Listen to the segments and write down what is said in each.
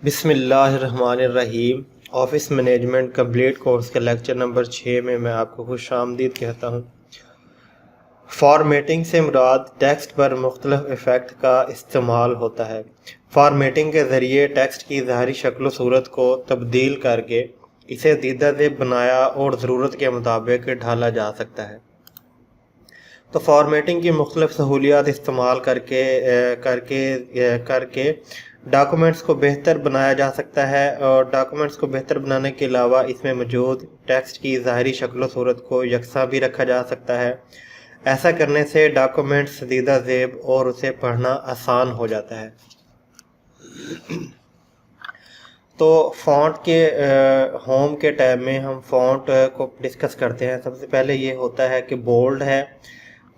बिस्मिल्लाहिर्रहमानिर्रहीम। Office management complete course के lecture number 6 में मैं आपको खुशामदीद कहता हूँ। फॉर्मेटिंग से मुराद टेक्स्ट पर मुख्तलिफ इफ़ेक्ट का इस्तेमाल होता है। फॉर्मेटिंग के ज़रिए टेक्स्ट की ज़ाहरी शक्ल सूरत को तब्दील करके इसे दीदा से बनाया और ज़रूरत के मुताबिक ढाला जा सकता है। तो फॉर्मेटिंग की मुख्तलिफ सहूलियात इस्तेमाल करके डॉक्यूमेंट्स को बेहतर बनाया जा सकता है और डॉक्यूमेंट्स को बेहतर बनाने के अलावा इसमें मौजूद टेक्स्ट की ज़ाहरी शक्ल सूरत को यकसा भी रखा जा सकता है। ऐसा करने से डॉक्यूमेंट्स दीदा ज़ेब और उसे पढ़ना आसान हो जाता है। तो फ़ॉन्ट के होम के टैब में हम फ़ॉन्ट को डिस्कस करते हैं। सबसे पहले ये होता है कि बोल्ड है।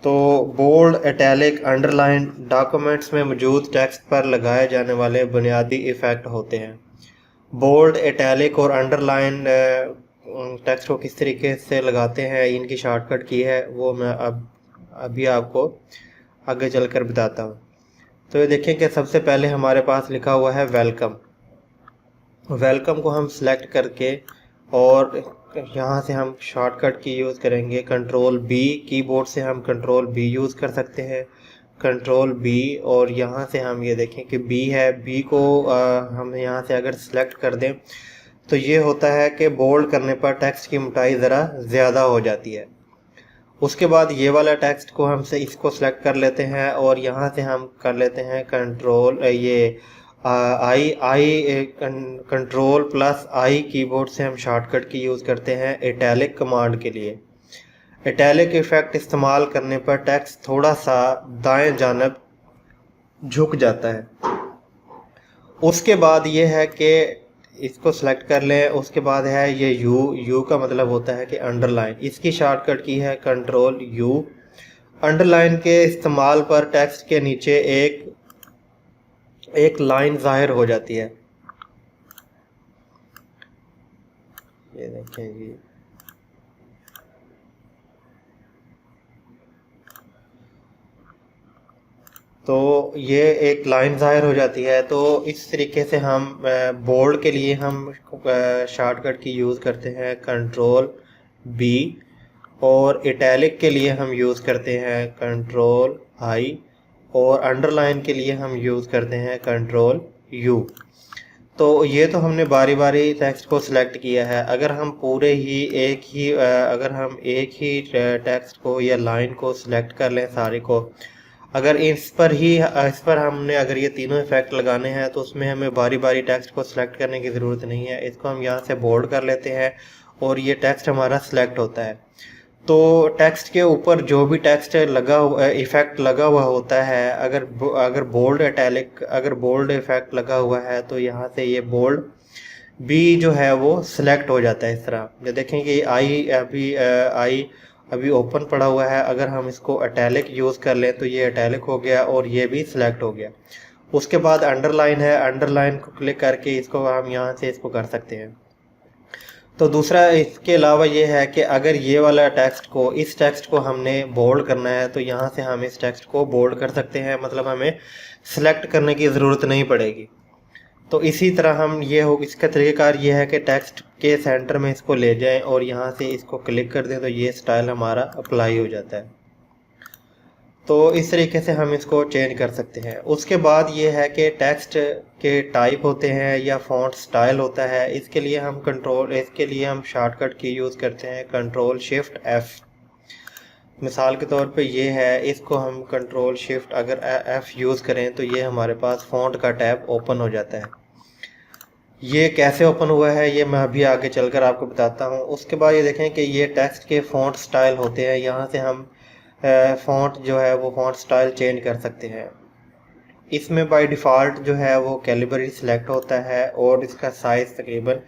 तो बोल्ड, इटैलिक, अंडरलाइन डॉक्यूमेंट्स में मौजूद टेक्स्ट पर लगाए जाने वाले बुनियादी इफ़ेक्ट होते हैं। बोल्ड, इटैलिक और अंडरलाइन टेक्स्ट को किस तरीके से लगाते हैं, इनकी शॉर्टकट की है वो मैं अभी आपको आगे चलकर बताता हूँ। तो ये देखें कि सबसे पहले हमारे पास लिखा हुआ है वेलकम। वेलकम को हम सेलेक्ट करके और यहाँ से हम शॉर्टकट की यूज़ करेंगे कंट्रोल बी। कीबोर्ड से हम कंट्रोल बी यूज़ कर सकते हैं, कंट्रोल बी। और यहाँ से हम ये देखें कि बी है, बी को हम यहाँ से अगर सेलेक्ट कर दें तो ये होता है कि बोल्ड करने पर टेक्स्ट की मोटाई ज़रा ज़्यादा हो जाती है। उसके बाद ये वाला टेक्स्ट को हम से इसको सेलेक्ट कर लेते हैं और यहाँ से हम कर लेते हैं कंट्रोल कंट्रोल प्लस आई। कीबोर्ड से हम शॉर्टकट की यूज़ करते हैं इटैलिक कमांड के लिए। इटैलिक इफ़ेक्ट इस्तेमाल करने पर टेक्स्ट थोड़ा सा दाएं जानब झुक जाता है। उसके बाद ये है कि इसको सेलेक्ट कर लें। उसके बाद है ये यू का मतलब होता है कि अंडरलाइन। इसकी शॉर्टकट की है कंट्रोल यू। अंडरलाइन के इस्तेमाल पर टेक्स्ट के नीचे एक लाइन ज़ाहिर हो जाती है। ये देखें जी, तो ये एक लाइन ज़ाहिर हो जाती है। तो इस तरीके से हम बोल्ड के लिए हम शॉर्टकट की यूज़ करते हैं कंट्रोल बी और इटैलिक के लिए हम यूज़ करते हैं कंट्रोल आई और अंडरलाइन के लिए हम यूज़ करते हैं कंट्रोल यू। तो ये तो हमने बारी बारी टेक्स्ट को सिलेक्ट किया है। अगर हम पूरे ही अगर हम एक ही टेक्स्ट को या लाइन को सिलेक्ट कर लें सारे को, अगर इस पर हमने अगर ये तीनों इफेक्ट लगाने हैं तो उसमें हमें बारी बारी टेक्स्ट को सिलेक्ट करने की ज़रूरत नहीं है। इसको हम यहाँ से बोल्ड कर लेते हैं और ये टेक्स्ट हमारा सिलेक्ट होता है। तो टेक्स्ट के ऊपर जो भी टेक्स्ट लगा हुआ इफ़ेक्ट लगा हुआ होता है, अगर बोल्ड इटैलिक अगर बोल्ड इफ़ेक्ट लगा हुआ है तो यहाँ से ये बोल्ड बी जो है वो सिलेक्ट हो जाता है। इस तरह जो देखें कि आई अभी ओपन पड़ा हुआ है। अगर हम इसको इटैलिक यूज़ कर लें तो ये इटैलिक हो गया और ये भी सिलेक्ट हो गया। उसके बाद अंडरलाइन है, अंडरलाइन को क्लिक करके इसको हम यहाँ से इसको कर सकते हैं। तो दूसरा इसके अलावा ये है कि अगर ये वाला इस टेक्स्ट को हमने बोल्ड करना है तो यहाँ से हम इस टेक्स्ट को बोल्ड कर सकते हैं, मतलब हमें सेलेक्ट करने की ज़रूरत नहीं पड़ेगी। तो इसी तरह इसका तरीक़ाकार ये है कि टेक्स्ट के सेंटर में इसको ले जाएं और यहाँ से इसको क्लिक कर दें तो ये स्टाइल हमारा अप्लाई हो जाता है। तो इस तरीके से हम इसको चेंज कर सकते हैं। उसके बाद ये है कि टेक्स्ट के टाइप होते हैं या फ़ॉन्ट स्टाइल होता है। इसके लिए हम शॉर्टकट की यूज़ करते हैं कंट्रोल शिफ्ट एफ़। मिसाल के तौर पे ये है, इसको हम कंट्रोल शिफ्ट अगर एफ़ यूज़ करें तो ये हमारे पास फ़ॉन्ट का टैब ओपन हो जाता है। ये कैसे ओपन हुआ है ये मैं अभी आगे चलकर आपको बताता हूँ। उसके बाद ये देखें कि ये टेक्स्ट के फ़ॉन्ट स्टाइल होते हैं। यहाँ से हम फ़ॉन्ट जो है वो फ़ॉन्ट स्टाइल चेंज कर सकते हैं। इसमें बाय डिफ़ॉल्ट जो है वो कैलिबरी सिलेक्ट होता है और इसका साइज़ तकरीबन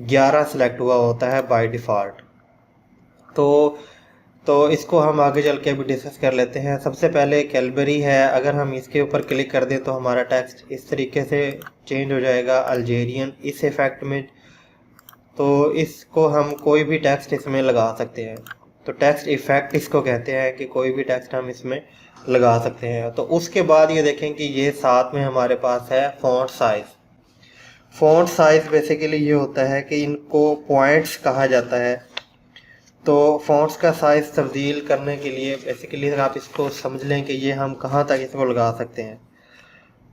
11 सिलेक्ट हुआ होता है बाय डिफ़ॉल्ट। तो इसको हम आगे चल के अभी डिस्कस कर लेते हैं। सबसे पहले कैलिबरी है, अगर हम इसके ऊपर क्लिक कर दें तो हमारा टेक्स्ट इस तरीके से चेंज हो जाएगा अल्जेरियन इस इफ़ेक्ट में। तो इसको हम कोई भी टेक्स्ट इसमें लगा सकते हैं। तो टेक्स्ट इफ़ेक्ट इसको कहते हैं कि कोई भी टेक्स्ट हम इसमें लगा सकते हैं। तो उसके बाद ये देखें कि ये साथ में हमारे पास है font size. Font size basically ये होता है कि इनको पॉइंट्स कहा जाता है। तो फ़ॉन्ट्स का साइज़ तब्दील करने के लिए बेसिकली अगर आप इसको समझ लें कि ये हम कहाँ तक इसको लगा सकते हैं।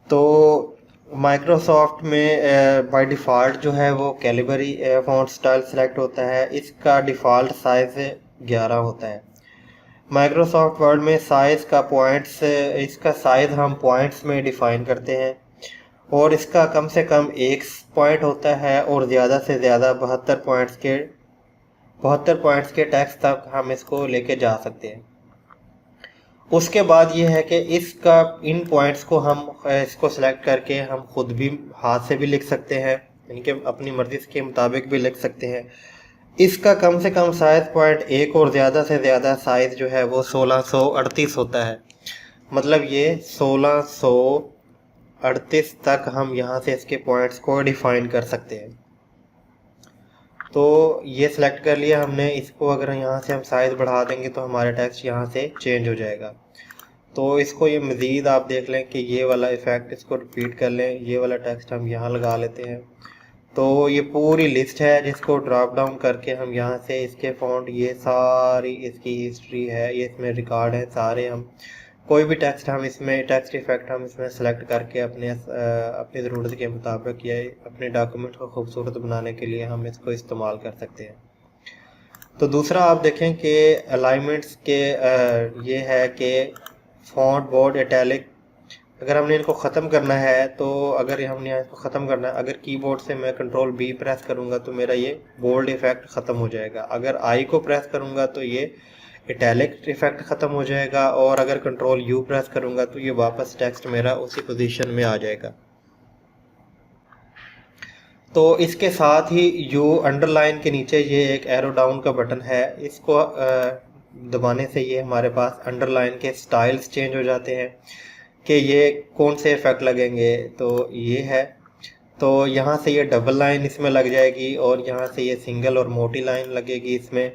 तो माइक्रोसॉफ्ट में बाय डिफ़ॉल्ट जो है वो कैलिबरी फ़ॉन्ट स्टाइल सेलेक्ट होता है। इसका डिफ़ॉल्ट साइज़ 11 होता है। माइक्रोसॉफ्ट वर्ड में साइज़ का पॉइंट्स इसका साइज़ हम पॉइंट्स में डिफ़ाइन करते हैं और इसका कम से कम एक पॉइंट होता है और ज़्यादा से ज़्यादा 72 पॉइंट्स के टेक्स्ट तक हम इसको लेके जा सकते हैं। उसके बाद ये है कि इसका इन पॉइंट्स को हम इसको सेलेक्ट करके हम खुद भी हाथ से भी लिख सकते हैं, यानी कि अपनी मर्ज़ी के मुताबिक भी लिख सकते हैं। इसका कम से कम साइज़ पॉइंट एक और ज़्यादा से ज़्यादा साइज़ जो है वो 1638 होता है। मतलब ये 1638 तक हम यहाँ से इसके पॉइंट्स को डिफ़ाइन कर सकते हैं। तो ये सिलेक्ट कर लिया हमने। इसको अगर यहाँ से हम साइज़ बढ़ा देंगे तो हमारा टेक्स्ट यहाँ से चेंज हो जाएगा। तो इसको ये मज़ीद आप देख लें कि ये वाला इफ़ेक्ट इसको रिपीट कर लें। ये वाला टेक्स्ट हम यहाँ लगा लेते हैं। तो ये पूरी लिस्ट है जिसको ड्रॉप डाउन करके हम यहाँ से इसके फ़ॉन्ट, ये सारी इसकी हिस्ट्री है, ये इसमें रिकॉर्ड है सारे। हम कोई भी टेक्स्ट हम इसमें टेक्स्ट इफ़ेक्ट हम इसमें सेलेक्ट करके अपनी ज़रूरत के मुताबिक या अपने डॉक्यूमेंट को खूबसूरत बनाने के लिए हम इसको इस्तेमाल कर सकते हैं। तो दूसरा आप देखें कि अलाइनमेंट्स के ये है कि फ़ॉन्ट, बोल्ड, इटैलिक, अगर हमने इनको ख़त्म करना है तो अगर हमने यहाँ इसको ख़त्म करना है, अगर कीबोर्ड से मैं कंट्रोल बी प्रेस करूँगा तो मेरा ये बोल्ड इफ़ेक्ट ख़त्म हो जाएगा। अगर आई को प्रेस करूँगा तो ये इटैलिक इफ़ेक्ट ख़त्म हो जाएगा और अगर कंट्रोल यू प्रेस करूँगा तो ये वापस टेक्स्ट मेरा उसी पोजीशन में आ जाएगा। तो इसके साथ ही यू अंडरलाइन के नीचे ये एक एरो डाउन का बटन है, इसको दबाने से ये हमारे पास अंडरलाइन के स्टाइल्स चेंज हो जाते हैं कि ये कौन से इफ़ेक्ट लगेंगे। तो ये है, तो यहाँ से ये डबल लाइन इसमें लग जाएगी और यहाँ से ये सिंगल और मोटी लाइन लगेगी इसमें।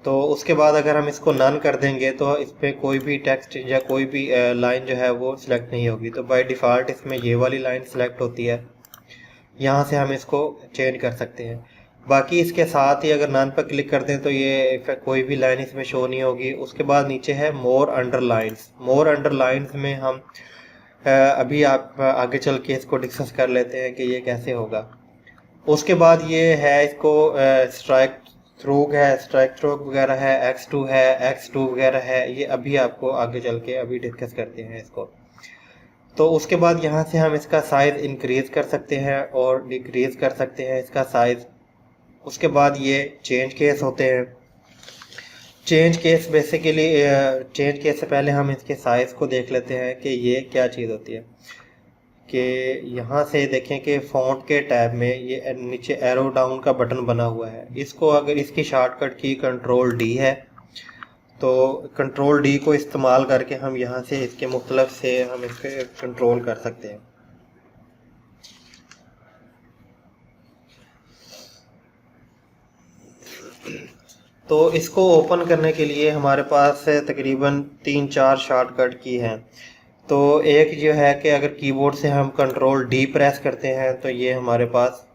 तो उसके बाद अगर हम इसको नन कर देंगे तो इस पर कोई भी टेक्स्ट या कोई भी लाइन जो है वो सिलेक्ट नहीं होगी। तो बाय डिफ़ॉल्ट इसमें ये वाली लाइन सिलेक्ट होती है, यहाँ से हम इसको चेंज कर सकते हैं। बाकी इसके साथ ही अगर नन पर क्लिक कर दें तो ये कोई भी लाइन इसमें शो नहीं होगी। उसके बाद नीचे है मोर अंडरलाइंस। मोर अंडरलाइंस में हम अभी आप आगे चल के इसको डिस्कस कर लेते हैं कि ये कैसे होगा। उसके बाद ये है, इसको स्ट्राइक थ्रू वगैरह है, X2 है, X2 वगैरह है, ये अभी आपको आगे चल के अभी डिस्कस करते हैं इसको। तो उसके बाद यहाँ से हम इसका साइज़ इंक्रीज़ कर सकते हैं और डिक्रीज़ कर सकते हैं इसका साइज़। उसके बाद ये चेंज केस होते हैं। Change case basically change case से पहले हम इसके साइज़ को देख लेते हैं कि ये क्या चीज़ होती है। कि यहाँ से देखें कि फ़ॉन्ट के टैब में ये नीचे एरो डाउन का बटन बना हुआ है। इसको अगर इसकी शॉर्टकट की कंट्रोल डी है तो कंट्रोल डी को इस्तेमाल करके हम यहाँ से इसके मुख्तलिफ से हम इसके कंट्रोल कर सकते हैं। तो इसको ओपन करने के लिए हमारे पास तकरीबन 3-4 शॉर्टकट की हैं। तो एक जो है कि अगर कीबोर्ड से हम कंट्रोल डी प्रेस करते हैं तो ये हमारे पास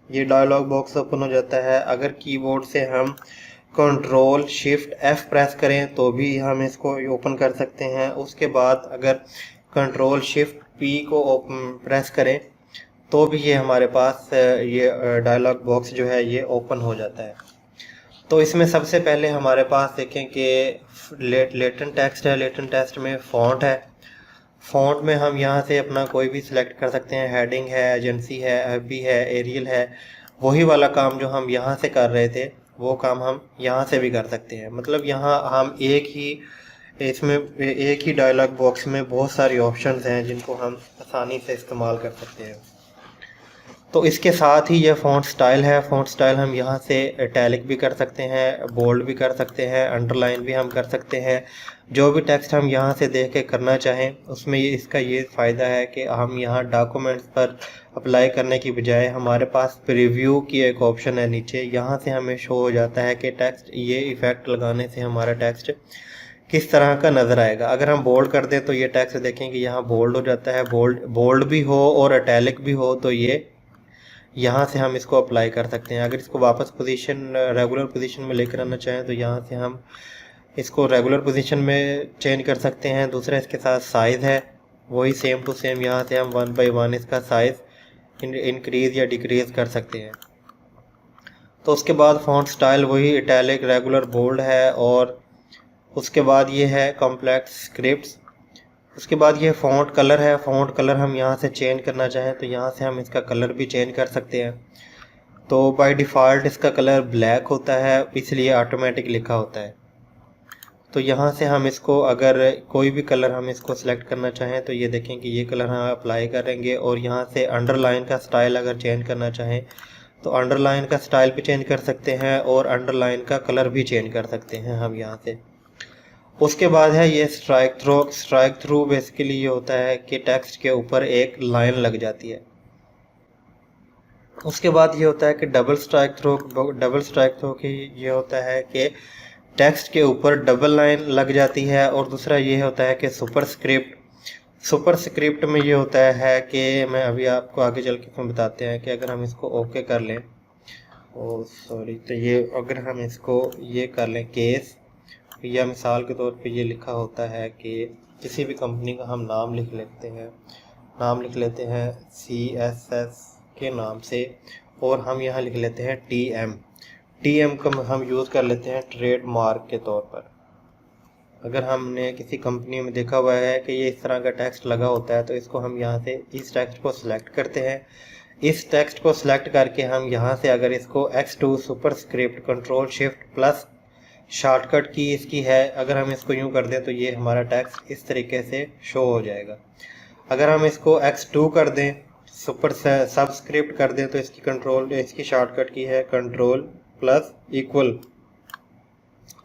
ये डायलॉग बॉक्स ओपन हो जाता है। अगर कीबोर्ड से हम कंट्रोल शिफ्ट एफ प्रेस करें तो भी हम इसको ओपन कर सकते हैं। उसके बाद अगर कंट्रोल शिफ्ट पी को प्रेस करें तो भी ये हमारे पास ये डायलॉग बॉक्स जो है ये ओपन हो जाता है। तो इसमें सबसे पहले हमारे पास देखें कि लेटेंट टेक्स्ट है। लेटेंट टेक्स्ट में फ़ॉन्ट है। फ़ॉन्ट में हम यहाँ से अपना कोई भी सिलेक्ट कर सकते हैं। हेडिंग है, एजेंसी है, एफबी है, एरियल है। वही वाला काम जो हम यहाँ से कर रहे थे वो काम हम यहाँ से भी कर सकते हैं। मतलब यहाँ हम एक ही डायलॉग बॉक्स में बहुत सारी ऑप्शंस हैं जिनको हम आसानी से इस्तेमाल कर सकते हैं। तो इसके साथ ही ये फ़ॉन्ट स्टाइल है। फ़ॉन्ट स्टाइल हम यहाँ से इटैलिक भी कर सकते हैं, बोल्ड भी कर सकते हैं, अंडरलाइन भी हम कर सकते हैं। जो भी टेक्स्ट हम यहाँ से देख के करना चाहें उसमें इसका ये फ़ायदा है कि हम यहाँ डॉक्यूमेंट्स पर अप्लाई करने की बजाय हमारे पास प्रीव्यू की एक ऑप्शन है नीचे। यहाँ से हमें शो हो जाता है कि टेक्स्ट ये इफ़ेक्ट लगाने से हमारा टेक्स्ट किस तरह का नज़र आएगा। अगर हम बोल्ड कर दें तो ये टेक्स्ट देखें कि यहाँ बोल्ड हो जाता है। बोल्ड भी हो और इटैलिक भी हो तो ये यहाँ से हम इसको अप्लाई कर सकते हैं। अगर इसको वापस पोजीशन रेगुलर पोजीशन में लेकर आना चाहें तो यहाँ से हम इसको रेगुलर पोजीशन में चेंज कर सकते हैं। दूसरा इसके साथ साइज़ है वही सेम टू सेम, यहाँ से हम 1 by 1 इसका साइज़ इंक्रीज़ या डिक्रीज़ कर सकते हैं। तो उसके बाद फ़ॉन्ट स्टाइल वही इटैलिक, रेगुलर, बोल्ड है। और उसके बाद ये है कॉम्प्लेक्स स्क्रिप्ट्स। उसके बाद ये फ़ॉन्ट कलर है। फ़ॉन्ट कलर हम यहाँ से चेंज करना चाहें तो यहाँ से हम इसका कलर भी चेंज कर सकते हैं। तो बाय डिफ़ॉल्ट इसका कलर ब्लैक होता है, इसलिए ऑटोमेटिक लिखा होता है। तो यहाँ से हम इसको अगर कोई भी कलर हम इसको सिलेक्ट करना चाहें तो ये देखें कि ये कलर हम अप्लाई करेंगे। और यहाँ से अंडरलाइन का स्टाइल अगर चेंज करना चाहें तो अंडरलाइन का स्टाइल भी चेंज कर सकते हैं और अंडरलाइन का कलर भी चेंज कर सकते हैं हम यहाँ से। उसके बाद है ये strike through. Strike through basically ये होता है कि टेक्स्ट के ऊपर एक लाइन लग जाती है। उसके बाद ये होता है कि double strike through. Double strike through की ये होता है कि टेक्स्ट के ऊपर डबल लाइन लग जाती है। और दूसरा ये होता है कि सुपर स्क्रिप्ट में ये होता है कि मैं अभी आपको आगे चल के बताते हैं कि अगर हम इसको ओके कर लें, ओ सॉरी, तो ये अगर हम इसको ये कर लें केस, या मिसाल के तौर पे ये लिखा होता है कि किसी भी कंपनी का हम नाम लिख लेते हैं CSS के नाम से, और हम यहाँ लिख लेते हैं TM को हम यूज़ कर लेते हैं ट्रेडमार्क के तौर पर। अगर हमने किसी कंपनी में देखा हुआ है कि ये इस तरह का टेक्स्ट लगा होता है तो इसको हम यहाँ से इस टेक्स्ट को सिलेक्ट करते हैं। इस टेक्स्ट को सिलेक्ट करके हम यहाँ से अगर इसको X2 superscript control shift plus shortcut की इसकी है, अगर हम इसको यूँ कर दें तो ये हमारा टेक्स्ट इस तरीके से शो हो जाएगा। अगर हम इसको X2 कर दें, सुपर सबस्क्रिप्ट कर दें, तो इसकी शॉर्टकट की है कंट्रोल प्लस इक्वल,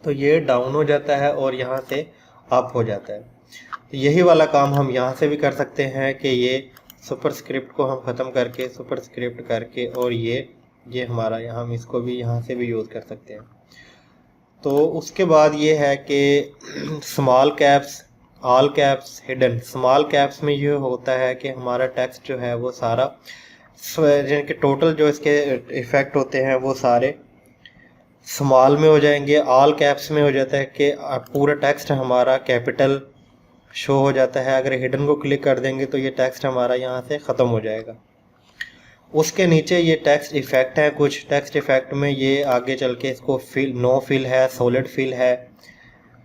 तो ये डाउन हो जाता है और यहाँ से अप हो जाता है। तो यही वाला काम हम यहाँ से भी कर सकते हैं कि ये सुपरस्क्रिप्ट को हम ख़त्म करके सुपरस्क्रिप्ट करके, और ये हमारा यहाँ हम इसको भी यहाँ से भी यूज़ कर सकते हैं। तो उसके बाद ये है कि small caps, all caps, hidden. Small caps में ये होता है कि हमारा टेक्स्ट जो है वो सारा जिनके टोटल जो इसके इफ़ेक्ट होते हैं वो सारे स्मॉल में हो जाएंगे। ऑल कैप्स में हो जाता है कि पूरा टेक्स्ट हमारा कैपिटल शो हो जाता है। अगर हिडन को क्लिक कर देंगे तो ये टेक्स्ट हमारा यहाँ से ख़त्म हो जाएगा। उसके नीचे ये टेक्स्ट इफ़ेक्ट है। कुछ टेक्स्ट इफ़ेक्ट में ये आगे चल के इसको नो फिल है, सॉलिड फिल है,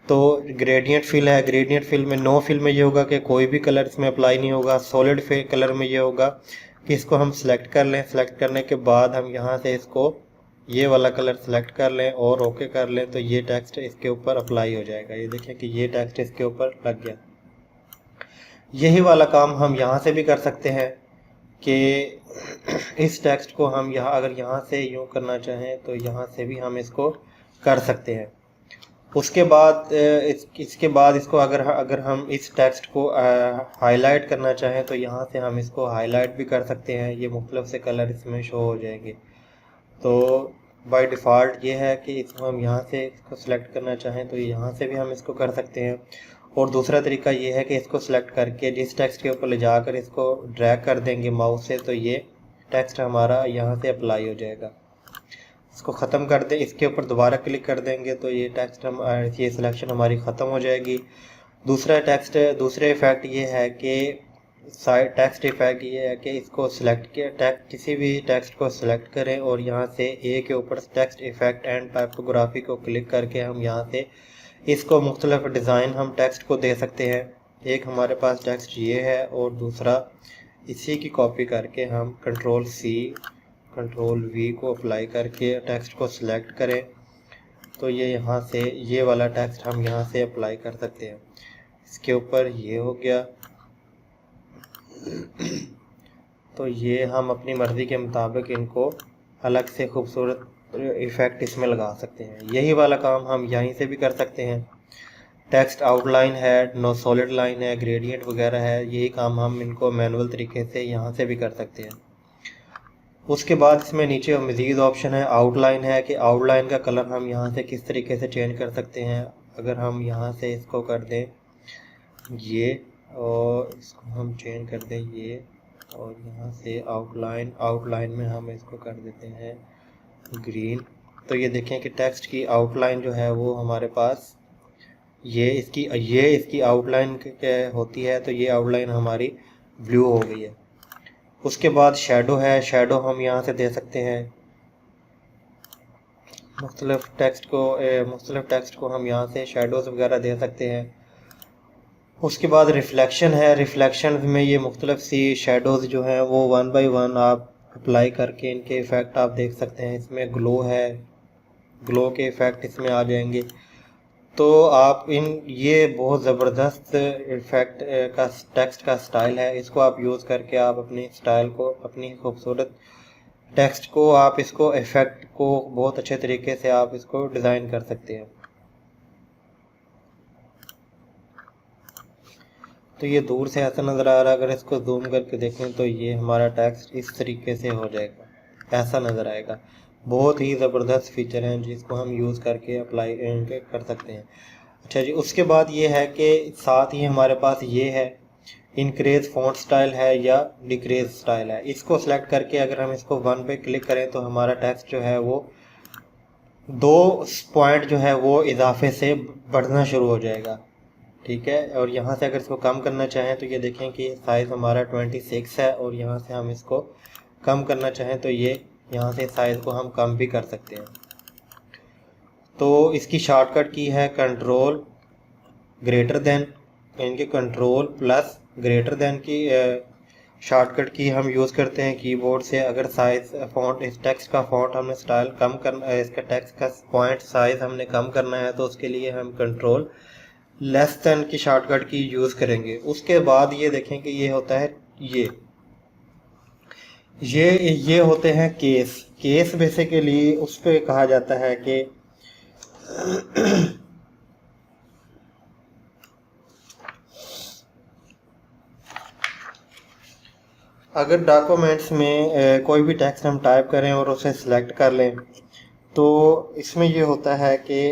तो ग्रेडियंट फिल है। ग्रेडियंट फिल में नो फिल में ये होगा कि कोई भी कलर इसमें अप्लाई नहीं होगा। सॉलिड फिल कलर में ये होगा कि इसको हम सिलेक्ट कर लें, सिलेक्ट करने के बाद हम यहाँ से इसको ये वाला कलर सिलेक्ट कर लें और ओके कर लें तो ये टेक्स्ट इसके ऊपर अप्लाई हो जाएगा। ये देखें कि ये टेक्स्ट इसके ऊपर लग गया। यही वाला काम हम यहाँ से भी कर सकते हैं कि इस टेक्स्ट को हम अगर यहाँ से यूँ करना चाहें तो यहाँ से भी हम इसको कर सकते हैं। उसके बाद इसके बाद इसको अगर हम इस टेक्स्ट को हाईलाइट करना चाहें तो यहाँ से हम इसको हाईलाइट भी कर सकते हैं। ये मुख्तलिफ से कलर इसमें शो हो जाएंगे। तो बाय डिफ़ॉल्ट ये है कि इसको हम यहाँ से इसको सिलेक्ट करना चाहें तो यहाँ से भी हम इसको कर सकते हैं। और दूसरा तरीका ये है कि इसको सिलेक्ट करके जिस टेक्स्ट के ऊपर ले जाकर इसको ड्रैग कर देंगे माउस से, तो ये टेक्स्ट हमारा यहाँ से अप्लाई हो जाएगा। इसको ख़त्म कर दें, इसके ऊपर दोबारा क्लिक कर देंगे तो ये टेक्स्ट ये सिलेक्शन हमारी ख़त्म हो जाएगी। दूसरे इफ़ेक्ट ये है कि टेक्स्ट इफ़ेक्ट ये है कि इसको सिलेक्ट किया किसी भी टेक्स्ट को सिलेक्ट करें और यहाँ से ए के ऊपर टेक्स्ट इफ़ेक्ट एंड टाइपोग्राफी को क्लिक करके हम यहाँ से इसको मुख्तलिफ डिज़ाइन हम टेक्स्ट को दे सकते हैं। एक हमारे पास टेक्स्ट ये है और दूसरा इसी की कॉपी करके हम कंट्रोल C कंट्रोल V को अप्लाई करके टेक्स्ट को सिलेक्ट करें तो ये यहाँ से ये वाला टेक्स्ट हम यहाँ से अप्लाई कर सकते हैं। इसके ऊपर ये हो गया। तो ये हम अपनी मर्ज़ी के मुताबिक इनको अलग से खूबसूरत इफ़ेक्ट इसमें लगा सकते हैं। यही वाला काम हम यहीं से भी कर सकते हैं। टेक्स्ट आउटलाइन है, नो सॉलिड लाइन है, ग्रेडियंट वगैरह है, यही काम हम इनको मैनुअल तरीके से यहाँ से भी कर सकते हैं। उसके बाद इसमें नीचे मज़ीद ऑप्शन है, आउटलाइन है कि आउटलाइन का कलर हम यहाँ से किस तरीके से चेंज कर सकते हैं। अगर हम यहाँ से इसको कर दें ये और इसको हम चेंज कर दें ये और यहाँ से आउटलाइन में हम इसको कर देते हैं ग्रीन। तो ये देखें कि टेक्स्ट की आउटलाइन जो है वो हमारे पास ये इसकी आउटलाइन होती है, तो ये आउटलाइन हमारी ब्लू हो गई है। उसके बाद शेडो है, शेडो हम यहाँ से दे सकते हैं मुख्तलिफ टेक्स्ट को हम यहाँ से शेडोज़ वगैरह दे सकते हैं। उसके बाद रिफ्लेक्शन है, रिफ्लेक्शन में ये मुख्तलिफ सी शेडोज़ जो हैं वो वन बाय वन आप अप्लाई करके इनके इफ़ेक्ट आप देख सकते हैं। इसमें ग्लो है, ग्लो के इफ़ेक्ट इसमें आ जाएंगे। तो आप ये बहुत ज़बरदस्त इफ़ेक्ट का टेक्स्ट का स्टाइल है, इसको आप यूज़ करके आप अपनी स्टाइल को, अपनी खूबसूरत टेक्स्ट को, आप इसको इफ़ेक्ट को बहुत अच्छे तरीके से आप इसको डिज़ाइन कर सकते हैं। तो ये दूर से ऐसा नज़र आ रहा है, अगर इसको जूम करके देखें तो ये हमारा टेक्स्ट इस तरीके से हो जाएगा, ऐसा नज़र आएगा। बहुत ही ज़बरदस्त फीचर हैं जिसको हम यूज़ करके अप्लाई कर सकते हैं। अच्छा जी, उसके बाद ये है कि साथ ही हमारे पास ये है इंक्रीज फ़ॉन्ट स्टाइल है या डिक्रीज स्टाइल है। इसको सेलेक्ट करके अगर हम इसको 1 पे क्लिक करें तो हमारा टेक्स्ट जो है वो 2 पॉइंट जो है वो इजाफे से बढ़ना शुरू हो जाएगा, ठीक है। और यहाँ से अगर इसको कम करना चाहें तो ये देखें कि साइज़ हमारा 26 है, और यहाँ से हम इसको कम करना चाहें तो ये यहाँ से साइज़ को हम कम भी कर सकते हैं। तो इसकी शॉर्टकट की है कंट्रोल ग्रेटर देन, इनके कंट्रोल प्लस ग्रेटर देन की शॉर्टकट की हम यूज़ करते हैं कीबोर्ड से। अगर साइज़ फ़ॉन्ट, इस टेक्स्ट का फ़ॉन्ट हमने स्टाइल कम करना है, इसका टेक्स्ट का पॉइंट साइज़ हमने कम करना है, तो उसके लिए हम कंट्रोल लेस देन की शॉर्टकट की यूज़ करेंगे। उसके बाद ये देखें कि ये होता है ये होते हैं केस बेसिकली उस पर कहा जाता है कि अगर डॉक्यूमेंट्स में कोई भी टेक्स्ट हम टाइप करें और उसे सिलेक्ट कर लें, तो इसमें ये होता है कि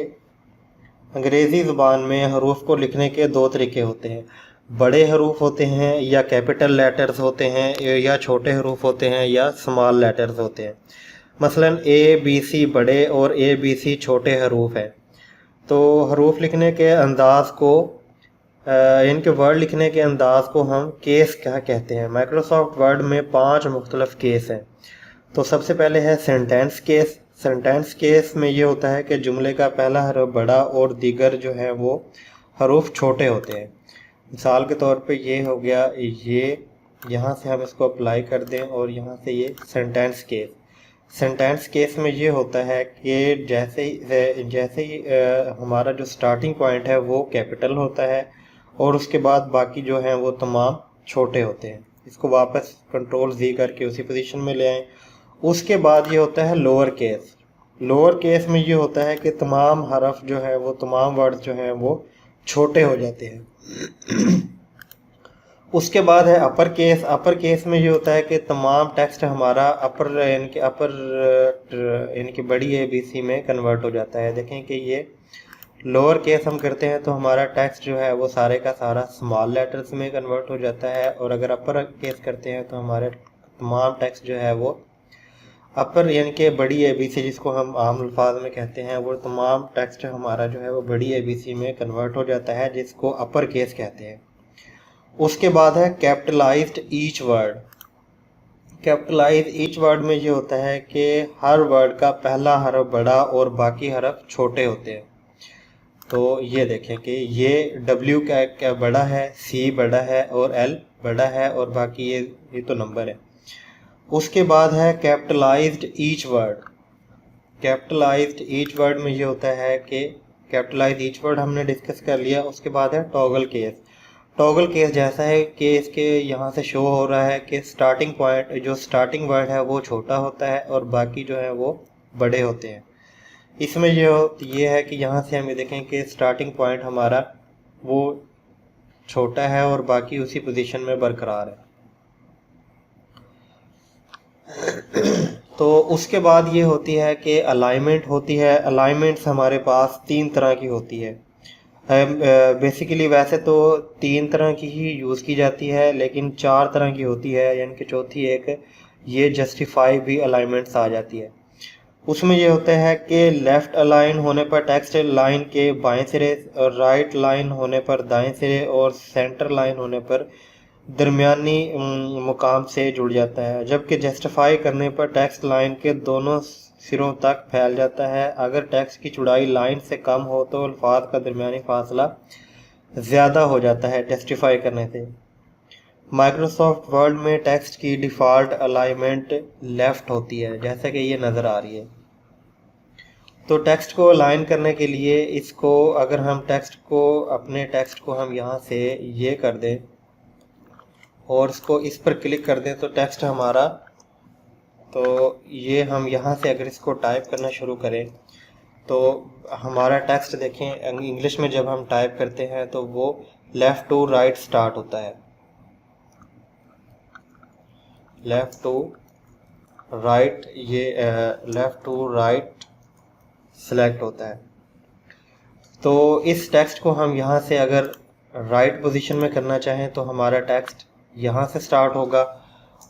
अंग्रेज़ी ज़ुबान में हरूफ को लिखने के 2 तरीके होते हैं। बड़े हरूफ होते हैं या कैपिटल लेटर्स होते हैं, या छोटे हरूफ होते हैं या स्मॉल लेटर्स होते हैं। मसलन ABC बड़े और ABC छोटे हरूफ हैं। तो हरूफ लिखने के अंदाज़ को, इनके वर्ड लिखने के अंदाज़ को हम केस क्या कहते हैं। माइक्रोसॉफ्ट वर्ड में 5 मुख्तलिफ केस हैं। तो सबसे पहले है सेंटेंस केस। सेंटेंस केस में ये होता है कि जुमले का पहला हरफ बड़ा और दीगर जो है वो हरूफ छोटे होते हैं। मिसाल के तौर पे ये हो गया, ये यहाँ से हम इसको अप्लाई कर दें और यहाँ से ये सेंटेंस केस। सेंटेंस केस में ये होता है कि जैसे ही हमारा जो स्टार्टिंग पॉइंट है वो कैपिटल होता है और उसके बाद बाकी जो हैं वो तमाम छोटे होते हैं। इसको वापस कंट्रोल Z करके उसी पोजीशन में ले आएँ। उसके बाद ये होता है लोअर केस। लोअर केस में ये होता है कि तमाम हरफ जो है वो, तमाम वर्ड जो हैं वो छोटे हो जाते हैं। उसके बाद है अपर केस। अपर केस में ये होता है कि तमाम टेक्स्ट हमारा इनकी बड़ी ABC में कन्वर्ट हो जाता है। देखें कि ये लोअर केस हम करते हैं तो हमारा टेक्स्ट जो है वो सारे का सारा स्मॉल लेटर्स में कन्वर्ट हो जाता है, और अगर अपर केस करते हैं तो हमारे तमाम टेक्स्ट जो है वो अपर यानी कि बड़ी ABC जिसको हम आम अल्फाज में कहते हैं, वो तमाम टेक्स्ट हमारा जो है वो बड़ी ABC में कन्वर्ट हो जाता है, जिसको अपर केस कहते हैं। उसके बाद है capitalized each word. Capitalize each word में ये होता है कि हर वर्ड का पहला हरफ बड़ा और बाकी हरफ छोटे होते हैं। तो ये देखें कि ये W क्या बड़ा है, C बड़ा है और L बड़ा है, और बाकी ये तो नंबर है। उसके बाद है capitalized each word. Capitalised each word में ये होता है कि कैपिटलाइज्ड ईच वर्ड हमने डिस्कस कर लिया। उसके बाद है टॉगल केस। टॉगल केस जैसा है कि इसके यहाँ से शो हो रहा है कि स्टार्टिंग पॉइंट, जो स्टार्टिंग वर्ड है वो छोटा होता है और बाकी जो है वो बड़े होते हैं। इसमें ये है कि यहाँ से हम ये देखें कि स्टार्टिंग पॉइंट हमारा वो छोटा है और बाकी उसी पोजीशन में बरकरार है। तो उसके बाद ये होती है कि अलाइनमेंट होती है। अलाइनमेंट्स हमारे पास 3 तरह की होती है। बेसिकली वैसे तो 3 तरह की ही यूज़ की जाती है, लेकिन 4 तरह की होती है, यानी कि चौथी एक ये जस्टिफाई भी अलाइनमेंट्स आ जाती है। उसमें ये होता है कि लेफ़्ट अलाइन होने पर टेक्स्ट लाइन के बाएं सिरे, और राइट लाइन होने पर दाएं सिरे, और सेंटर लाइन होने पर दरमियानी मुकाम से जुड़ जाता है, जबकि जस्टिफाई करने पर टेक्स्ट लाइन के दोनों सिरों तक फैल जाता है। अगर टेक्स्ट की चौड़ाई लाइन से कम हो तो अल्फाज का दरमियानी फासला ज़्यादा हो जाता है जस्टिफाई करने से। माइक्रोसॉफ्ट वर्ड में टेक्स्ट की डिफ़ॉल्ट अलाइनमेंट लेफ़्ट होती है, जैसे कि ये नज़र आ रही है। तो टेक्स्ट को अलाइन करने के लिए इसको, अगर हम अपने टेक्स्ट को हम यहाँ से ये कर दें और इसको इस पर क्लिक कर दें तो टेक्स्ट हमारा, तो ये हम यहाँ से अगर इसको टाइप करना शुरू करें तो हमारा टेक्स्ट देखें, इंग्लिश में जब हम टाइप करते हैं तो वो लेफ़्ट टू राइट स्टार्ट होता है, लेफ़्ट टू राइट, ये लेफ़्ट टू राइट सेलेक्ट होता है। तो इस टेक्स्ट को हम यहाँ से अगर राइट पोजीशन में करना चाहें तो हमारा टेक्स्ट यहाँ से स्टार्ट होगा,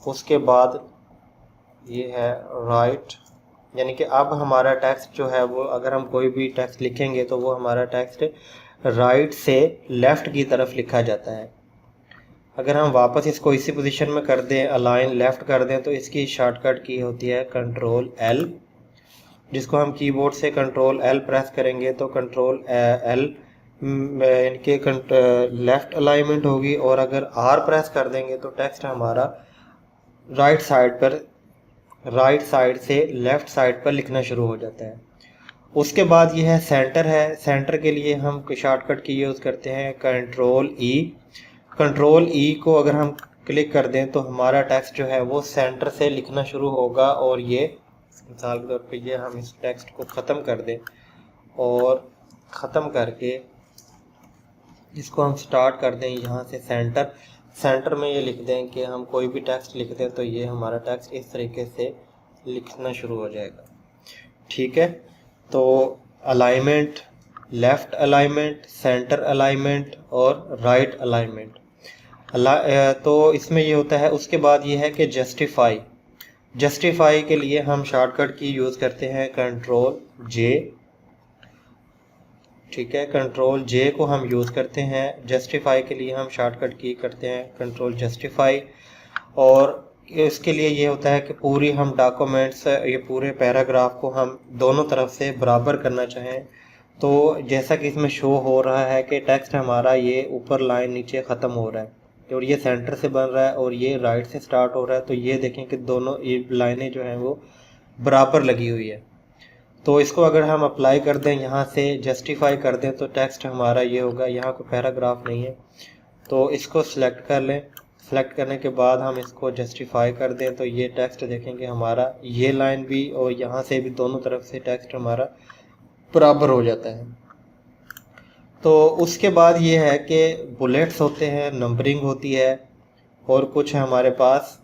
उसके बाद ये है राइट, यानी कि अब हमारा टेक्स्ट जो है वो, अगर हम कोई भी टेक्स्ट लिखेंगे तो वो हमारा टेक्स्ट राइट से लेफ़्ट की तरफ लिखा जाता है। अगर हम वापस इसको इसी पोजीशन में कर दें, अलाइन लेफ़्ट कर दें, तो इसकी शॉर्टकट की होती है कंट्रोल एल, जिसको हम कीबोर्ड से कंट्रोल एल प्रेस करेंगे तो कंट्रोल एल इनके लेफ़्ट अलाइनमेंट होगी, और अगर आर प्रेस कर देंगे तो टेक्स्ट हमारा राइट साइड से लेफ़्ट साइड पर लिखना शुरू हो जाता है। उसके बाद ये है सेंटर है। सेंटर के लिए हम शॉर्टकट की यूज़ करते हैं कंट्रोल ई। कंट्रोल ई को अगर हम क्लिक कर दें तो हमारा टेक्स्ट जो है वो सेंटर से लिखना शुरू होगा, और ये मिसाल के तौर पे ये हम इस टेक्स्ट को ख़त्म कर दें और ख़त्म करके इसको हम स्टार्ट कर दें यहाँ से सेंटर में ये लिख दें कि हम कोई भी टेक्स्ट लिख दें तो ये हमारा टेक्स्ट इस तरीके से लिखना शुरू हो जाएगा। ठीक है, तो alignment, left alignment, centre alignment और राइट अलाइनमेंट, तो इसमें ये होता है। उसके बाद ये है कि जस्टिफाई के लिए हम शॉर्टकट की यूज़ करते हैं कंट्रोल जे। ठीक है, कंट्रोल जे को हम यूज़ करते हैं। जस्टिफाई के लिए हम शॉर्टकट की करते हैं कंट्रोल जस्टिफाई, और इसके लिए ये होता है कि पूरी हम डॉक्यूमेंट्स, ये पूरे पैराग्राफ को हम दोनों तरफ से बराबर करना चाहें, तो जैसा कि इसमें शो हो रहा है कि टेक्स्ट हमारा ये ऊपर लाइन नीचे ख़त्म हो रहा है और ये सेंटर से बन रहा है और ये राइट से स्टार्ट हो रहा है, तो ये देखें कि दोनों ये लाइनें जो हैं वो बराबर लगी हुई है। तो इसको अगर हम अप्लाई कर दें, यहाँ से जस्टिफाई कर दें, तो टेक्स्ट हमारा ये होगा। यहाँ कोई पैराग्राफ नहीं है तो इसको सिलेक्ट कर लें। सेलेक्ट करने के बाद हम इसको जस्टिफाई कर दें तो ये टेक्स्ट देखेंगे हमारा ये लाइन भी और यहाँ से भी दोनों तरफ से टेक्स्ट हमारा बराबर हो जाता है। तो उसके बाद ये है कि बुलेट्स होते हैं, नंबरिंग होती है, और कुछ हमारे पास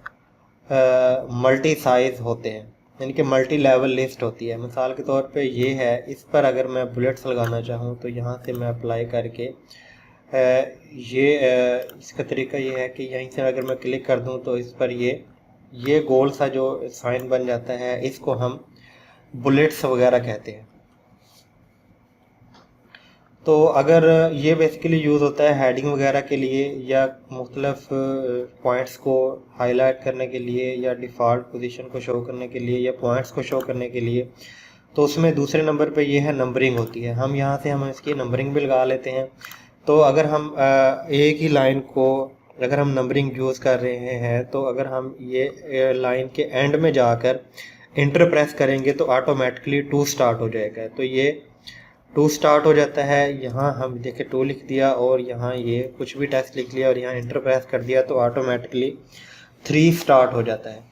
मल्टी साइज़ होते हैं, यानी कि मल्टी लेवल लिस्ट होती है। मिसाल के तौर पे ये है, इस पर अगर मैं बुलेट्स लगाना चाहूँ तो यहाँ से मैं अप्लाई करके इसका तरीका ये है कि यहीं से अगर मैं क्लिक कर दूँ तो इस पर ये गोल सा जो साइन बन जाता है, इसको हम बुलेट्स वगैरह कहते हैं। तो अगर ये बेसिकली यूज़ होता है हेडिंग वगैरह के लिए, या मुख्तलिफ पॉइंट्स को हाईलाइट करने के लिए, या डिफ़ॉल्ट पोजीशन को शो करने के लिए, या पॉइंट्स को शो करने के लिए। तो उसमें दूसरे नंबर पे ये है नंबरिंग होती है। हम यहाँ से हम इसकी नंबरिंग भी लगा लेते हैं। तो अगर हम एक ही लाइन को अगर हम नंबरिंग यूज़ कर रहे हैं, तो अगर हम ये लाइन के एंड में जाकर इंटर प्रेस करेंगे तो ऑटोमेटिकली 2 स्टार्ट हो जाएगा। तो ये 2 स्टार्ट हो जाता है। यहाँ हम देखें 2 लिख दिया और यहाँ ये कुछ भी टेक्स्ट लिख लिया और यहाँ इंटर प्रेस कर दिया तो ऑटोमेटिकली 3 स्टार्ट हो जाता है।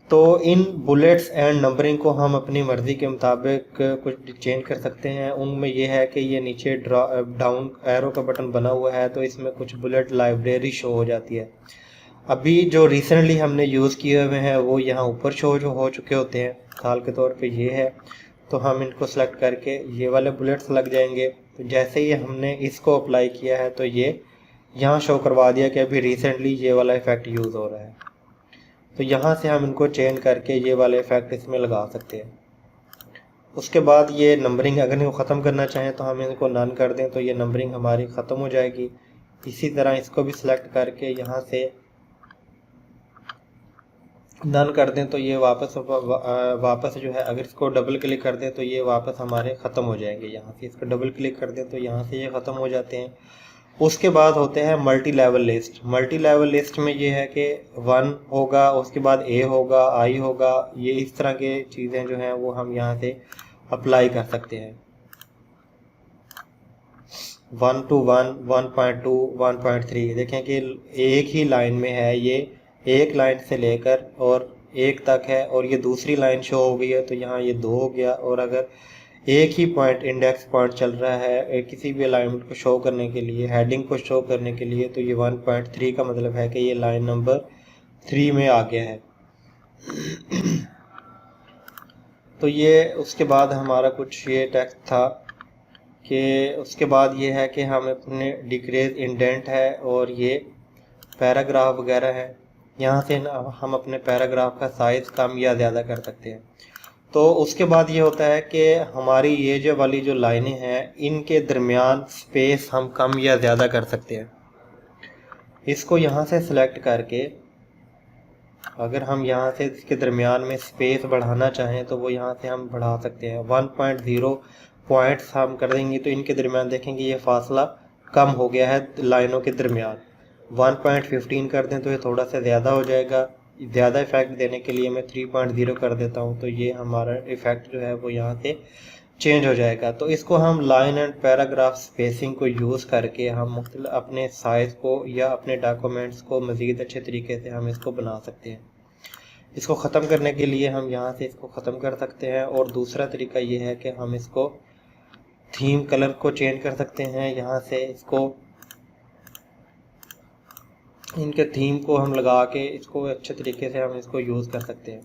तो इन बुलेट्स एंड नंबरिंग को हम अपनी मर्ज़ी के मुताबिक कुछ चेंज कर सकते हैं। उनमें यह है कि ये नीचे डाउन एरो का बटन बना हुआ है तो इसमें कुछ बुलेट लाइब्रेरी शो हो जाती है। अभी जो रिसेंटली हमने यूज़ किए हुए हैं वो यहाँ ऊपर शो हो चुके होते हैं। मिसाल के तौर पे ये है, तो हम इनको सेलेक्ट करके ये वाले बुलेट्स लग जाएंगे। तो जैसे ही हमने इसको अप्लाई किया है तो ये यहाँ शो करवा दिया कि अभी रिसेंटली ये वाला इफ़ेक्ट यूज़ हो रहा है। तो यहाँ से हम इनको चेंज करके ये वाले इफ़ेक्ट इसमें लगा सकते हैं। उसके बाद ये नंबरिंग अगर इनको ख़त्म करना चाहें तो हम इनको नन कर दें तो ये नंबरिंग हमारी ख़त्म हो जाएगी। इसी तरह इसको भी सिलेक्ट करके यहाँ से नन कर दें तो ये वापस जो है, अगर इसको डबल क्लिक कर दें तो ये वापस हमारे ख़त्म हो जाएंगे। यहाँ से इसको डबल क्लिक कर दें तो यहाँ से ये ख़त्म हो जाते हैं। उसके बाद होते हैं multi level list. Multi level list में ये है कि 1 होगा, उसके बाद A होगा, I होगा, ये इस तरह के चीज़ें जो हैं वो हम यहाँ से अप्लाई कर सकते हैं। 1 to 1, 1.2, 1.3 देखें कि एक ही लाइन में है, ये एक लाइन से लेकर और एक तक है, और ये दूसरी लाइन शो हो गई है तो यहाँ ये 2 हो गया। और अगर एक ही पॉइंट इंडेक्स पॉइंट चल रहा है किसी भी अलाइनमेंट को शो करने के लिए, हेडिंग को शो करने के लिए, तो ये 1.3 का मतलब है कि ये लाइन नंबर 3 में आ गया है। तो ये उसके बाद हमारा कुछ ये टेक्स्ट था कि उसके बाद ये है कि हम अपने डिक्रीज इंडेंट है और ये पैराग्राफ वगैरह है। यहाँ से हम अपने पैराग्राफ का साइज़ कम या ज़्यादा कर सकते हैं। तो उसके बाद ये होता है कि हमारी ये जो वाली जो लाइनें हैं इनके दरमियान स्पेस हम कम या ज़्यादा कर सकते हैं। इसको यहाँ से सिलेक्ट करके अगर हम यहाँ से इसके दरमियान में स्पेस बढ़ाना चाहें तो वो यहाँ से हम बढ़ा सकते हैं। 1.0 पॉइंट्स हम कर देंगे तो इनके दरमियान देखेंगे ये फासला कम हो गया है लाइनों के दरमियान। 1.15 कर दें तो ये थोड़ा सा ज़्यादा हो जाएगा। ज़्यादा इफ़ेक्ट देने के लिए मैं 3.0 कर देता हूँ तो ये हमारा इफ़ेक्ट जो है वो यहाँ से चेंज हो जाएगा। तो इसको हम लाइन एंड पैराग्राफ स्पेसिंग को यूज़ करके हम मुख्तलिफ अपने साइज़ को या अपने डॉक्यूमेंट्स को मज़ीद अच्छे तरीके से हम इसको बना सकते हैं। इसको ख़त्म करने के लिए हम यहाँ से इसको ख़त्म कर सकते हैं। और दूसरा तरीका ये है कि हम इसको थीम कलर को चेंज कर सकते हैं। यहाँ से इसको इनके थीम को हम लगा के इसको अच्छे तरीके से हम इसको यूज़ कर सकते हैं।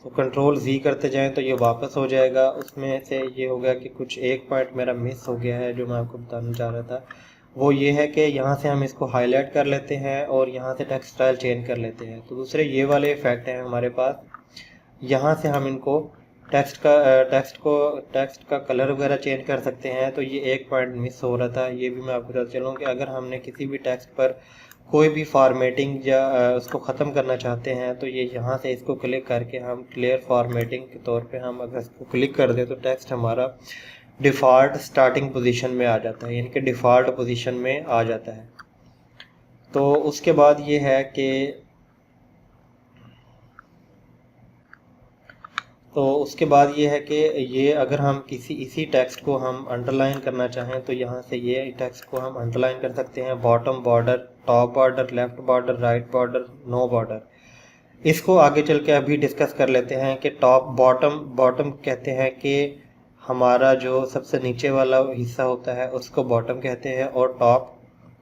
तो कंट्रोल Z करते जाएं तो ये वापस हो जाएगा। उसमें से ये हो गया कि कुछ एक पॉइंट मेरा मिस हो गया है जो मैं आपको बताना चाह रहा था, वो ये है कि यहाँ से हम इसको हाईलाइट कर लेते हैं और यहाँ से टेक्स्ट स्टाइल चेंज कर लेते हैं। तो दूसरे ये वाले इफ़ेक्ट हैं हमारे पास। यहाँ से हम इनको टेक्स्ट का कलर वगैरह चेंज कर सकते हैं। तो ये एक पॉइंट मिस हो रहा था, ये भी मैं आपको बताता चलूँ कि अगर हमने किसी भी टेक्स्ट पर कोई भी फॉर्मेटिंग या उसको ख़त्म करना चाहते हैं तो ये यहाँ से इसको क्लिक करके हम क्लियर फॉर्मेटिंग के तौर पे हम अगर इसको क्लिक कर दें तो टेक्स्ट हमारा डिफ़ॉल्ट स्टार्टिंग पोजीशन में आ जाता है, यानी कि डिफ़ॉल्ट पोजीशन में आ जाता है। तो उसके बाद ये है कि ये अगर हम इसी टेक्स्ट को हम अंडरलाइन करना चाहें तो यहाँ से ये टेक्स्ट को हम अंडरलाइन कर सकते हैं। Bottom border, top border, left border, right border, no border. इसको आगे चल के अभी डिस्कस कर लेते हैं कि बॉटम कहते हैं कि हमारा जो सबसे नीचे वाला हिस्सा होता है उसको बॉटम कहते हैं और टॉप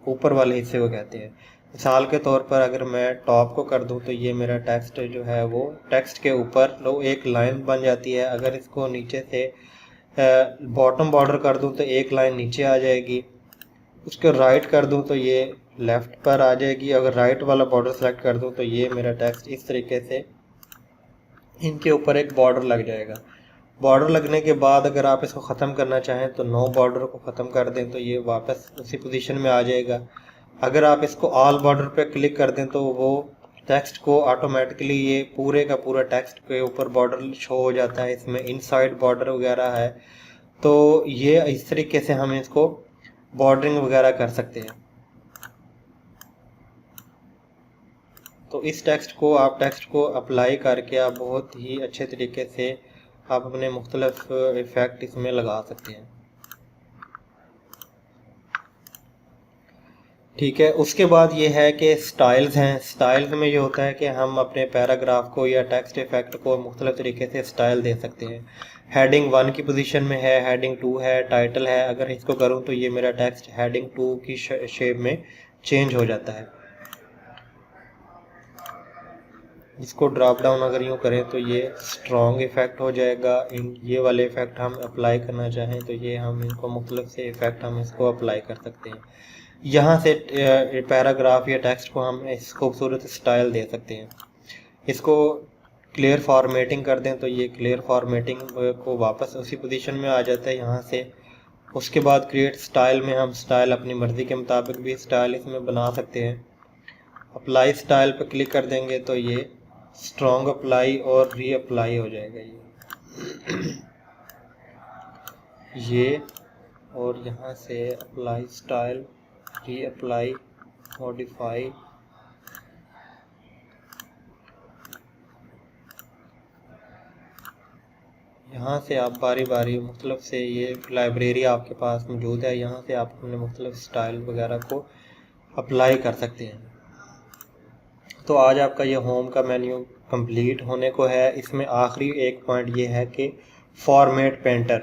ऊपर वाले हिस्से को कहते हैं। मिसाल के तौर पर अगर मैं टॉप को कर दूं तो ये मेरा टेक्स्ट जो है वो टेक्स्ट के ऊपर एक लाइन बन जाती है। अगर इसको नीचे से बॉटम बॉर्डर कर दूं तो एक लाइन नीचे आ जाएगी। उसको राइट कर दूं तो ये लेफ़्ट पर आ जाएगी। अगर राइट वाला बॉर्डर सेलेक्ट कर दूं तो ये मेरा टेक्स्ट इस तरीके से इनके ऊपर एक बॉर्डर लग जाएगा। बॉर्डर लगने के बाद अगर आप इसको ख़त्म करना चाहें तो नो बॉर्डर को ख़त्म कर दें तो ये वापस उसी पोजीशन में आ जाएगा। अगर आप इसको ऑल बॉर्डर पे क्लिक कर दें तो वो टेक्स्ट को ऑटोमेटिकली ये पूरे का पूरा टेक्स्ट के ऊपर बॉर्डर शो हो जाता है। इसमें इनसाइड बॉर्डर वगैरह है। तो ये इस तरीके से हम इसको बॉर्डरिंग वगैरह कर सकते हैं। तो इस टेक्स्ट को अप्लाई करके आप बहुत ही अच्छे तरीके से आप अपने मुख्तलिफ इफ़ेक्ट इसमें लगा सकते हैं। ठीक है, उसके बाद ये है कि स्टाइल्स हैं। स्टाइल्स में ये होता है कि हम अपने पैराग्राफ को या टेक्स्ट इफेक्ट को मुख्तलिफ तरीके से स्टाइल दे सकते हैं। हेडिंग 1 की पोजीशन में है, हेडिंग 2 है, टाइटल है। अगर इसको करूं तो ये मेरा टेक्स्ट हेडिंग 2 की शेप में चेंज हो जाता है। इसको ड्रॉप डाउन अगर यूँ करें तो ये स्ट्रॉन्ग इफ़ेक्ट हो जाएगा। ये वाले इफ़ेक्ट हम अप्लाई करना चाहें तो ये हम इनको मुख्तलिफ से इफ़ेक्ट हम इसको अप्लाई कर सकते हैं। यहाँ से पैराग्राफ या टेक्स्ट को हम इस खूबसूरत स्टाइल दे सकते हैं। इसको क्लियर फॉर्मेटिंग कर दें तो ये क्लियर फॉर्मेटिंग को वापस उसी पोजीशन में आ जाता है यहाँ से। उसके बाद क्रिएट स्टाइल में हम स्टाइल अपनी मर्ज़ी के मुताबिक भी स्टाइल इसमें बना सकते हैं। अप्लाई स्टाइल पर क्लिक कर देंगे तो ये स्ट्रॉन्ग अप्लाई और री अप्लाई हो जाएगा ये और यहाँ से अप्लाई स्टाइल, री अप्लाई, मॉडिफाई, यहाँ से आप बारी बारी मुख्तलिफ से ये लाइब्रेरी आपके पास मौजूद है, यहाँ से आप अपने मुख्तलिफ स्टाइल वगैरह को अप्लाई कर सकते हैं। तो आज आपका ये होम का मेन्यू कंप्लीट होने को है। इसमें आखिरी एक पॉइंट ये है कि format painter.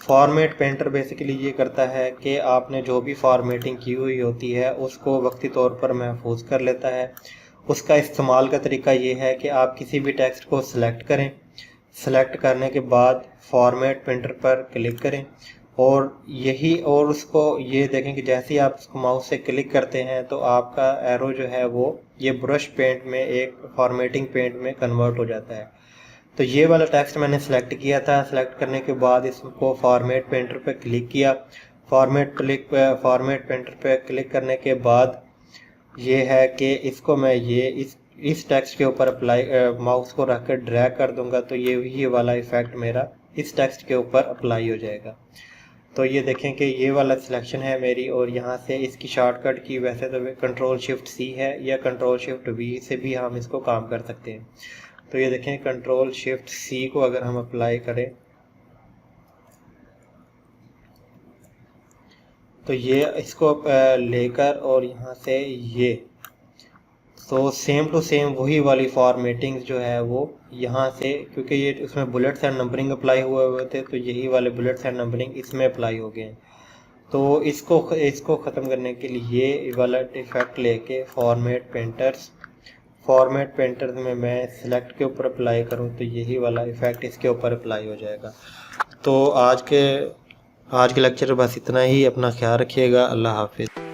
Format painter basically ये करता है कि आपने जो भी फॉर्मेटिंग की हुई होती है उसको वक्ती तौर पर महफूज कर लेता है। उसका इस्तेमाल का तरीका ये है कि आप किसी भी टेक्स्ट को सिलेक्ट करें, सेलेक्ट करने के बाद फॉर्मेट पेंटर पर क्लिक करें और उसको ये देखें कि जैसे ही आप उसको माउस से क्लिक करते हैं तो आपका एरो जो है वो ये ब्रश पेंट में एक फॉर्मेटिंग पेंट में कन्वर्ट हो जाता है। तो ये वाला टेक्स्ट मैंने सेलेक्ट किया था। सेलेक्ट करने के बाद इसको फॉर्मेट पेंटर पर क्लिक किया। फॉर्मेट पेंटर पर क्लिक करने के बाद ये है कि इसको मैं इस टेक्स्ट के ऊपर अप्लाई माउस को रख कर ड्रैग कर दूंगा तो ये वाला इफ़ेक्ट मेरा इस टेक्स्ट के ऊपर अप्लाई हो जाएगा। तो ये देखें कि ये वाला सिलेक्शन है मेरी और यहाँ से इसकी शॉर्टकट की वैसे तो कंट्रोल शिफ्ट सी है या कंट्रोल शिफ्ट वी से भी हम इसको काम कर सकते हैं। तो ये देखें कंट्रोल शिफ्ट सी को अगर हम अप्लाई करें तो ये इसको लेकर और यहाँ से ये तो सेम टू सेम वही वाली फॉर्मेटिंग जो है वो यहाँ से, क्योंकि ये उसमें बुलेट्स एंड नंबरिंग अप्लाई हुए थे तो यही वाले बुलेट्स एंड नंबरिंग इसमें अप्लाई हो गए हैं। तो इसको ख़त्म करने के लिए ये वाला इफ़ेक्ट लेके फॉर्मेट पेंटर्स में मैं सिलेक्ट के ऊपर अप्लाई करूँ तो यही वाला इफ़ेक्ट इसके ऊपर अप्लाई हो जाएगा। तो आज के लेक्चर बस इतना ही। अपना ख्याल रखिएगा। अल्लाह हाफिज़।